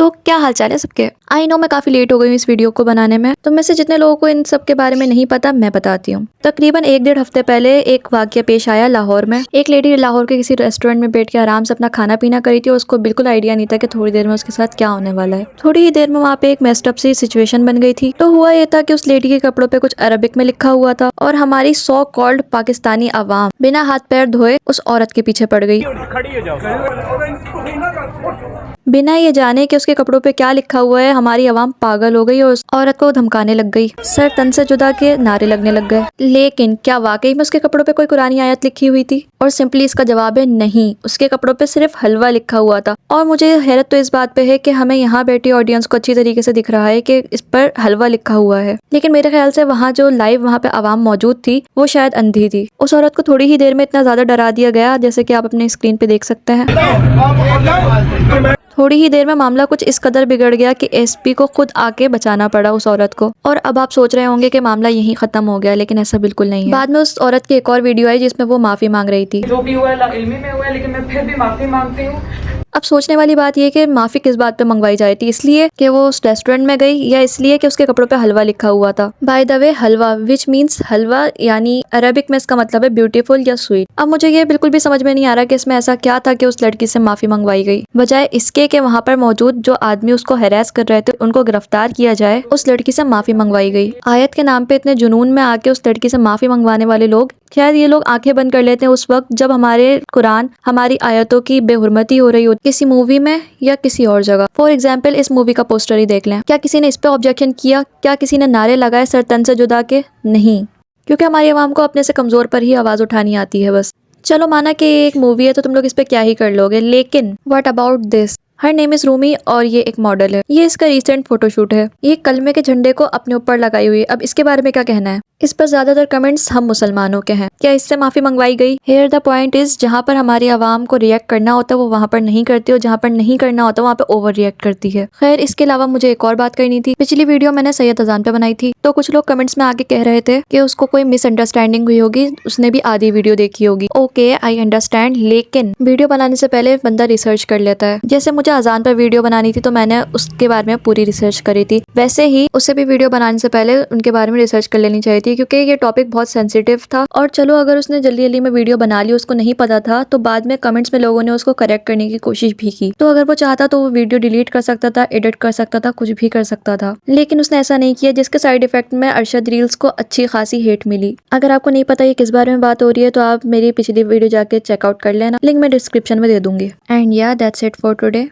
तो क्या हाल चाल है सबके। आई नो मैं काफी लेट हो गई हूँ इस वीडियो को बनाने में, तो मैं से जितने लोगों को इन सब के बारे में नहीं पता मैं बताती हूँ। तकरीबन 1-1.5 हफ्ते पहले एक वाकया पेश आया लाहौर में। एक लेडी लाहौर के किसी रेस्टोरेंट में बैठ के आराम से अपना खाना पीना करी थी और उसको बिल्कुल आइडिया नहीं था कि थोड़ी देर में उसके साथ क्या होने वाला है। थोड़ी ही देर में वहाँ पे एक मेस्टअप सी सिचुएशन बन गई थी। तो हुआ ये था कि उस लेडी के कपड़ों पे कुछ अरबिक में लिखा हुआ था और हमारी सो कॉल्ड पाकिस्तानी आवाम बिना हाथ पैर धोए उस औरत के पीछे पड़ गई, बिना ये जाने कि उसके कपड़ों पे क्या लिखा हुआ है। हमारी आवाम पागल हो गई और उस औरत को धमकाने लग गई, सर तन से जुदा के नारे लगने लग गए। लेकिन क्या वाकई में उसके कपड़ों पे कोई कुरानी आयत लिखी हुई थी? और सिंपली इसका जवाब है नहीं, उसके कपड़ों पे सिर्फ हलवा लिखा हुआ था। और मुझे हैरत तो इस बात पे है कि हमें यहाँ बैठी ऑडियंस को अच्छी तरीके से दिख रहा है कि इस पर हलवा लिखा हुआ है, लेकिन मेरे ख्याल से वहाँ जो लाइव वहाँ पे आवाम मौजूद थी वो शायद अंधी थी। उस औरत को थोड़ी ही देर में इतना ज्यादा डरा दिया गया, जैसे कि आप अपने स्क्रीन पे देख सकते हैं। थोड़ी ही देर में मामला कुछ इस कदर बिगड़ गया कि एसपी को खुद आके बचाना पड़ा उस औरत को। और अब आप सोच रहे होंगे कि मामला यहीं खत्म हो गया, लेकिन ऐसा बिल्कुल नहीं है। बाद में उस औरत की एक और वीडियो आई जिसमें वो माफी मांग रही थी। जो भी हुआ है इल्मी में हुआ है, लेकिन मैं फिर भी माफी मांगती हूँ। अब सोचने वाली बात यह कि माफी किस बात पे मंगवाई जाए थी, इसलिए कि वो उस रेस्टोरेंट में गई या इसलिए कि उसके कपड़ों पे हलवा लिखा हुआ था। By the way halwa which means halwa यानी अरबिक में इसका मतलब है ब्यूटीफुल या स्वीट। अब मुझे ये बिल्कुल भी समझ में नहीं आ रहा कि इसमें ऐसा क्या था कि उस लड़की से माफी मंगवाई गई, बजाय इसके कि वहाँ पर मौजूद जो आदमी उसको हैरेस कर रहे थे उनको गिरफ्तार किया जाए, उस लड़की से माफी मंगवाई गई। आयत के नाम पे इतने जुनून में आके उस लड़की से माफी मंगवाने वाले लोग, शायद ये लोग आंखें बंद कर लेते हैं उस वक्त जब हमारे कुरान हमारी आयतों की बेहुरमती हो रही हो किसी मूवी में या किसी और जगह। फॉर एग्जाम्पल इस मूवी का पोस्टर ही देख लें। क्या किसी ने इस पे ऑब्जेक्शन किया? क्या किसी ने नारे लगाए सर तन से जुदा के? नहीं, क्योंकि हमारी आवाम को अपने से कमजोर पर ही आवाज उठानी आती है बस। चलो माना कि एक मूवी है तो तुम लोग इस पे क्या ही कर लोगे, लेकिन what about this? Her name is Rumi और ये एक मॉडल है। ये इसका रिसेंट फोटोशूट है। ये कलमे के झंडे को अपने ऊपर लगाई हुई है। अब इसके बारे में क्या कहना है? इस पर ज्यादातर कमेंट्स हम मुसलमानों के हैं। क्या इससे माफी मंगवाई गई? हियर द पॉइंट इज, जहाँ पर हमारी आवाम को रिएक्ट करना होता है वो वहाँ पर नहीं करती और जहाँ पर नहीं करना होता वहाँ पे ओवर रिएक्ट करती है। खैर इसके अलावा मुझे एक और बात करनी थी। पिछली वीडियो मैंने सैयद अजान पे बनाई थी, तो कुछ लोग कमेंट्स में आके कह रहे थे कि उसको कोई मिसअंडरस्टैंडिंग हुई होगी, उसने भी आधी वीडियो देखी होगी। ओके आई अंडरस्टैंड, लेकिन वीडियो बनाने से पहले बंदा रिसर्च कर लेता है। जैसे मुझे अजान पर वीडियो बनानी थी तो मैंने उसके बारे में पूरी रिसर्च करी थी, वैसे ही उसे भी वीडियो बनाने से पहले उनके बारे में रिसर्च कर लेनी चाहिए थी, क्योंकि ये टॉपिक बहुत सेंसिटिव था। और चलो अगर उसने जल्दी जल्दी में वीडियो बना ली, उसको नहीं पता था, तो बाद में कमेंट्स में लोगों ने उसको करेक्ट करने की कोशिश भी की। तो अगर वो चाहता तो वो वीडियो डिलीट कर सकता था, एडिट कर सकता था, कुछ भी कर सकता था, लेकिन उसने ऐसा नहीं किया, जिसके साइड इफेक्ट में अरशद रील्स को अच्छी खासी हेट मिली। अगर आपको नहीं पता ये किस बारे में बात हो रही है तो आप मेरी पिछली वीडियो जाके चेकआउट कर लेना, लिंक मैं डिस्क्रिप्शन में दे दूंगी। एंड या दैट्स इट फॉर टुडे।